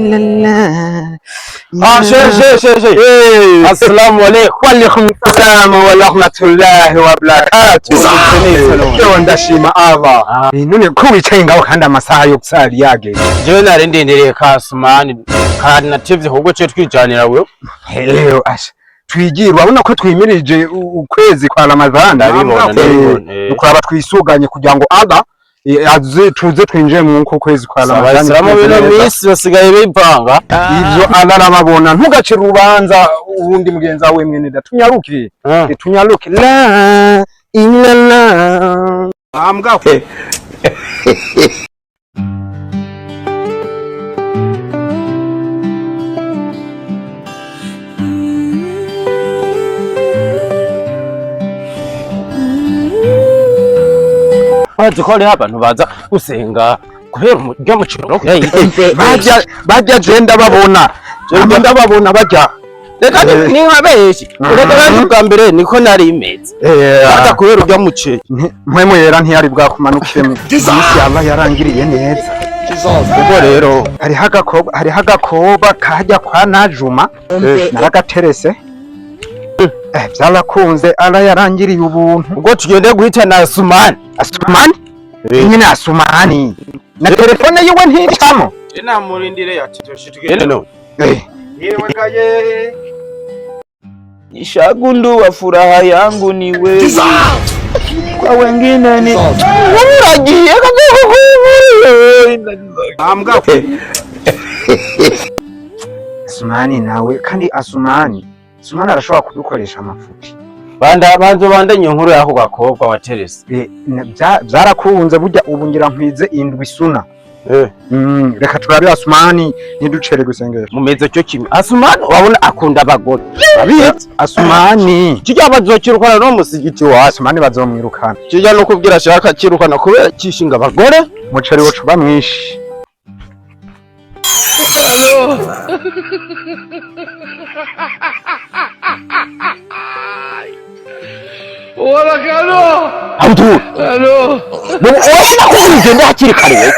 illallah. Assalamu alaikum. Wa alaikum assalam wa rahmatullahi wa barakatuh. Ndashima Allah. None ko wicaye ngaho kandi amasaha yo kusali yage. Jewe nari ndindereye Kasumani kandi nativye ahubwo cyo twijanira wewe. Rero asha twigira urabona ko twimirije ukwezi kwa Ramadhan ndabibona nukuraba twisuganye kugira ngo Allah tuze twinjiye mu kwezi kwa Ramadhan. Abasiramu bino misi basigaye bivanga ivyo Allah arababona ntugace rubanza ubundi mugenza we mwene datunyaruke tunyaruke la illallah ambwa Bazikole abantu baza gusenga kubera umurya muciro bajya jenda babona ndababona bajya reka ni nkabeshi reka kandi bwa mbere niko nari imeze baza kubera urya muciro mpwemo yera ntiyari bwakumanukiremo isi Allah yarangiriye neza ubwo rero hari hagakoba kajya kwa Najuma naragaterese byarakunze Allah yarangiriye ubuntu ubwo tugende guhita na Asumani nyine Asumani na telefone yiwe nticamo ina murindire yatitoshitugende no yewe kaye nishagundu wa furaha yangu ni wewe kwa wengine ni uragiye ambwa Asumani nawe kandi Asumani arashobora kudukoresha amafuti bandanye inkuru yako gakobwa wa Teresa byarakunze burya ubu ngira nkwize indwi suna reka turabe Asumani ntiducere gusengera mumeze cyo kimwe Asumani wabona akunda abagore abizi Asumani kijya bazokirukana no musigiti wa Asumani bazomwirukana kijya no kubwira shaka kirukana kubera kishinga abagore muceri wacu bamwishi Wala kalo. Abdu. Hello. Wena kugenda hakiri kare.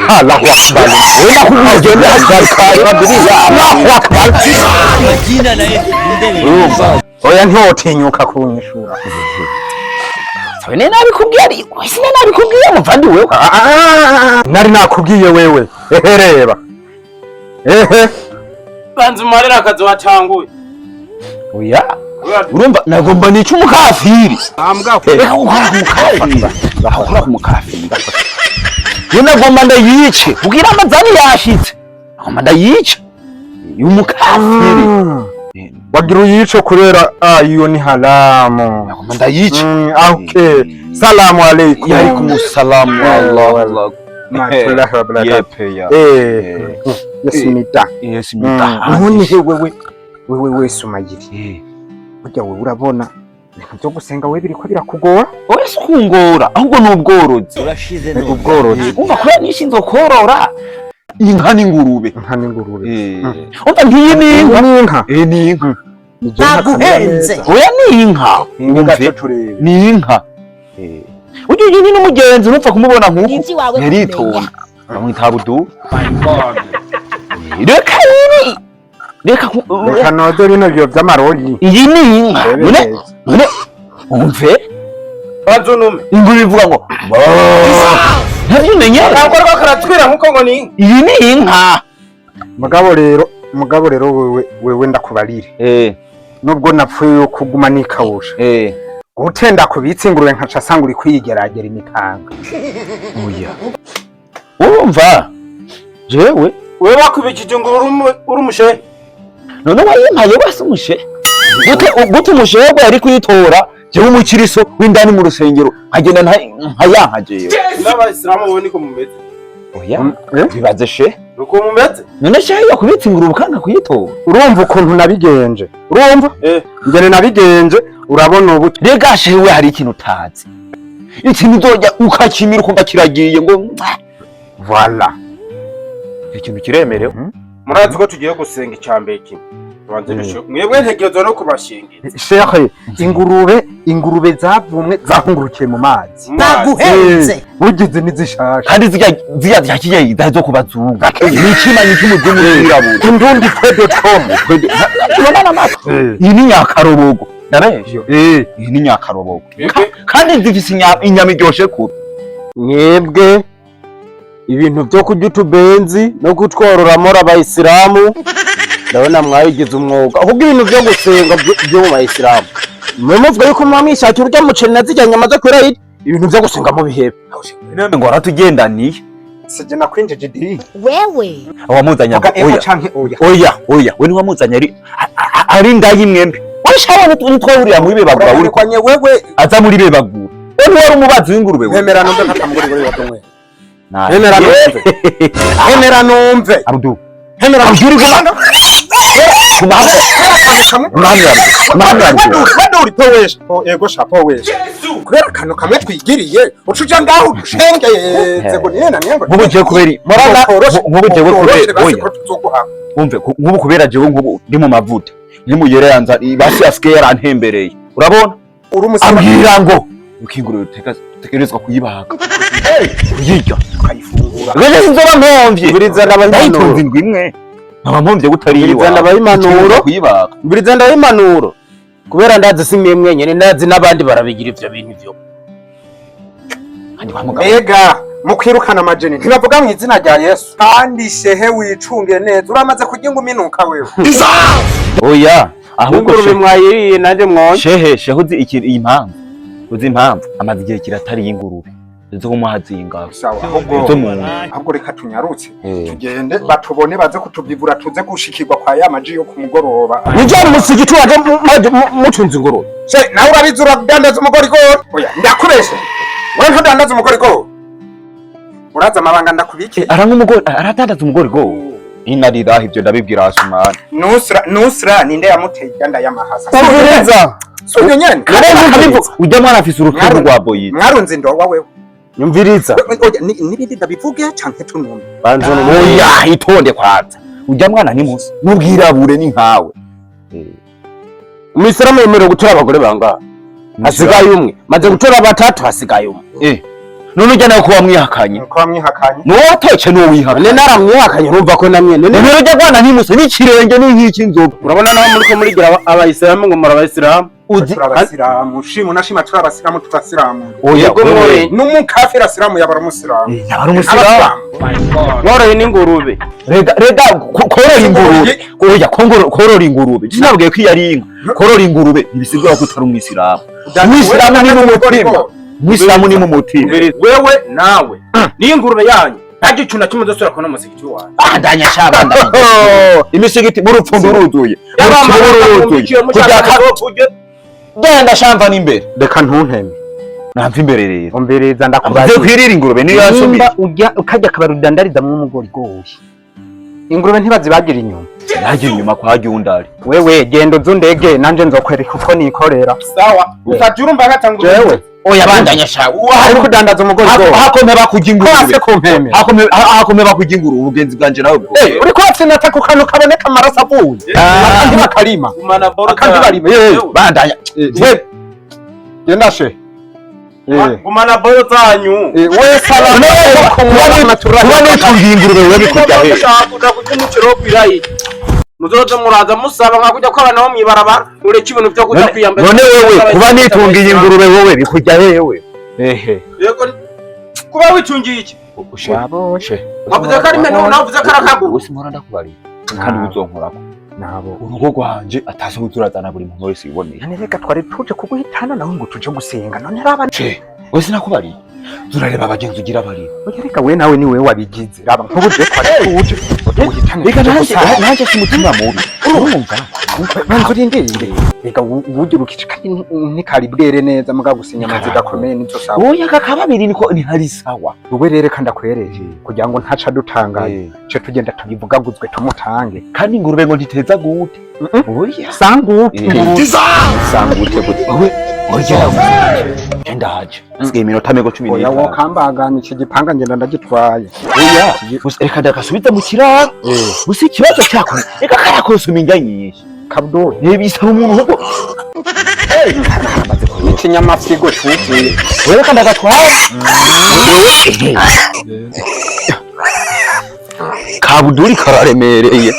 Allahu akbar. Wena kugenda hakiri kare babiriya. Allahu akbar. Majina na ndebe. Oya ntiwotinyuka kunyishura. Wena nabikubwiye ariko sina nabikubwiye muvandi wewe. Nari nakubwiye wewe. Reba. Banze marira akazi watanguye. Oya. Urumva nagomba nica umukafiri ambwa reka umukafiri bakora umukafiri nagomba ndayice kugira amazani yashitse nagomba ndayice umukafiri wagira uyice kubera iyo ni haramu nagomba ndayice okay salamu alaykum wa alaykum salam Allah matulahi wa barakatuh yasimita none wewe Sumayiri burya wewe urabona ibintu byo gusenga we biriko birakugora wese kungora ahubwo n'ubworozi urashize n'ubworozi umva ko nishinzo korora inka n'ingurube umva ngiye n'inka n'inka naguhenze oya n'inka ni inka ujye ni n'umugenzi nupfa kumubona nkuko yaritonda bamwita Abdu reka ibi reka nodori nabyo by'amarogi iyi ni inka none umve bazo nume ingurube ivuga ngo ntabimenye ntabwo rwakaratwira nkuko ngo ni iyi ni inka mugabo rero wewe ndakubarire nubwo napfuye kuguma nikawusha gutenda kubitsa ingurube nkaca sanga uri kwigeragera imitanga oya urumva jewe wewe bakubikije ngo uri umushe none wayimpaye wese umushe gute umushe yari kuyitora jewe umukiriso w'indani mu rusengero agenda nkayankajeyo n'abasiramu bo niko mumeze oya bibaze she nuko mumeze none she yakubitsa ingurube ukanga kuyitora urumva ukuntu nabigenje urumva ngene nabigenje urabona ubu rega she we hari ikintu utazi ikintu uzojya ukakimira ukumva kiragiye ngo voilà ikintu kiremerewe murazi ko tugiye gusenga icyambere kimwe mwebwe ntegezo no kubashingira shehe ingurube zavumwe zahungurukiye mu mazi naguhenze bugize nizishasha kandi zirya zakije zazo kubazunga n'ikimanyi cy'umuzimu wirabura indundi kwedo.com tubonana natwe iyi ni nyakarobogo ndabeshyo iyi ni nyakarobogo kandi zifise inyama iryoshe kubi mwebwe ibintu byo kurya utubenzi no gutwororamo abayisilamu ndabona mwabigize umwuga ahubwo ibintu byo gusenga byo mu bayisilamu muvuga yuko mwamwishakira urya muceri na zirya nyama zo kwera ibintu byo gusenga mu bihebe ngo aratugendaniye sije nakwinjeje di wewe wamuzanya oya we niwamuzanya ari ndayi mwembe washabone twahurira muri bebagura uri kwanye wewe aza muri bebagura we wari umubazi w'ingurube we hemera numve katamuguri watomwe hemera numve abdu hemera uri gumana waduri powesha ego shapo wesha kubera kano kamwe twigiriye ucuja ngaho ushengeye ngo nena nyengo nkubuje kuberi nkubuje kubera umve nkubu kubera jewe nkubu ndi mu mavuta ndi mu yere yanza basi afike yarantembereye urabona uri umusaba ambwira ngo ukingurube tekerezwa kuyibaga kuyirya ukayifungura rege sinzoba ntomvye buriza ndayitunze indwi imwe nkaba ntomvye gutari iwa buriza ndabayimanuro kuyibaga buriza ndabayimanuro kubera ndazi simwe mwenyene ndazi nabandi barabigira ivyo bintu vyo mbega mukwirukana amajeni ntibavuga mu izina rya Yesu kandi shehe wicunge neza uramaze kurya nguminuka wewe oya ahubwo ingurube mwayiriye nanje mwonye shehe uzi impamvu uzi impamvu amaze igihe kiratari y'ingurube zo kumuhazinga sawa ahubwo reka tunyarutse tugende batubone baze kutubivura tuze gushikirwa kwa ya maji yo kumugoroba nijya musigi waje mucunze ingurube she nawe urabizi uradandaza umugori ko oya ndakubeshe wewe ntudandaza umugori ko uraza amabanga ndakubike aradandaza umugori go inariraho ibyo ndabibwira Asumani nusra ninde yamuteye iganda y'amahasa Uburiza so nyene ujya mwana afise urukundo rwa boyi mwarunze ndowa wewe nyumviriza oya nibindi ndabivuge canke tunumve banzone oya itonde kwanza ujya mwana ni musi nubwirabure ni nkawe Umusiramu yemerewe gutora abagore banga hasigaye umwe maze gutora batatu hasigaye umwe none ujya nawe kuba mwihakanye nuwo watece nuwo wihakanye none naramwihakanye urumva ko namwe none ujya mwana ni musi n'ikirenge n'inki inzoga urabona naho muri ko murigira abayisilamu ngo muri abayisilamu turabasiramu shimu nashima turabasiramu tukasiramu yego mwe n'umukafiri asiramu yabara umusiramu yabara umusiramu mworoye n'ingurube rega korora ingurube oya korora ingurube sinabwiye ko yari inka korora ingurube ntibisigura ko utari umwisiramu umwisiramu ni mu mutima umwisiramu ni mu mutima wewe nawe ni ingurube yanyu ntajye cuna kimwe dosora ko n'umusigiti wawe ndanya shabanda imisigiti burupfundo ruzuye genda shamva n'imbere reka ntunteme namva imbere rero umbereza ndakubaza kwirira ingurube niyo yasomye ujya ukajya kabarudandariza mu mugori goshi ingurube ntibazibagira inyuma yagiye inyuma kwa Gyundari wewe gendo zundege nanje nzokwereka uko nikorera sawa ufata urumva gatanga jewe oya bandanya shawe ari kudandaza umugori goshi hakome bakujya ingurube kompeme hakome bakujya ingurube ubugenzi bwanje nawe bwo uri ko atsinata ku kantu kaboneka amaraso avuye kandi bakarima umana boro kandi barima bandanya we genda she umana boro zanyu we sala kuba nitungiye ingurube wewe bikujya he ushaka kujya umucero kwirayi muzoze muraza musaba nka kujya kwabana bo mwibarabara ureke ibintu byo kujya kwiyambara none wewe kuba nitungiye ingurube wowe bikujya hewe yego kuba witungiye iki ushaboshe wavuze ko ari mene unavuze ko arakagu wese mpora ndakubari kandi uzonkorako nabo urugo rwanje atazo uturazana buri muntu wese yiboneye none reka twari tuje kuguhitana nawe ngo tuje gusenga none raba wese nakubari turareba abagenzi ugira bari oya reka we nawe ni wewe wabigize raba nkubuje twari tuje reka nanjye simutima mubi urumva banzo rindinde reka ubugira ukice kandi ntikaribwere neza muga gusinya amazi gakomeye nizo sawa oya kakababiri niko ni hari sawa wowe rero kandi akwereje kugira ngo ntaca dutangaye cyo tugenda tubivugaguzwe tumutange kandi ingurube ngo ntiteza gute oya sangute sangute gute oya ndaje sigaye iminota mego 10 oya wokambagana iki gipanga ngenda ndagitwaye oya reka ndakasubiza mu kiraro usi ikibazo cyako reka karakosoma injya nyinshi kabdo bisaba umuntu ikinyamasigo cyuzuye wewe kandi agatwara kabuduri kararemereye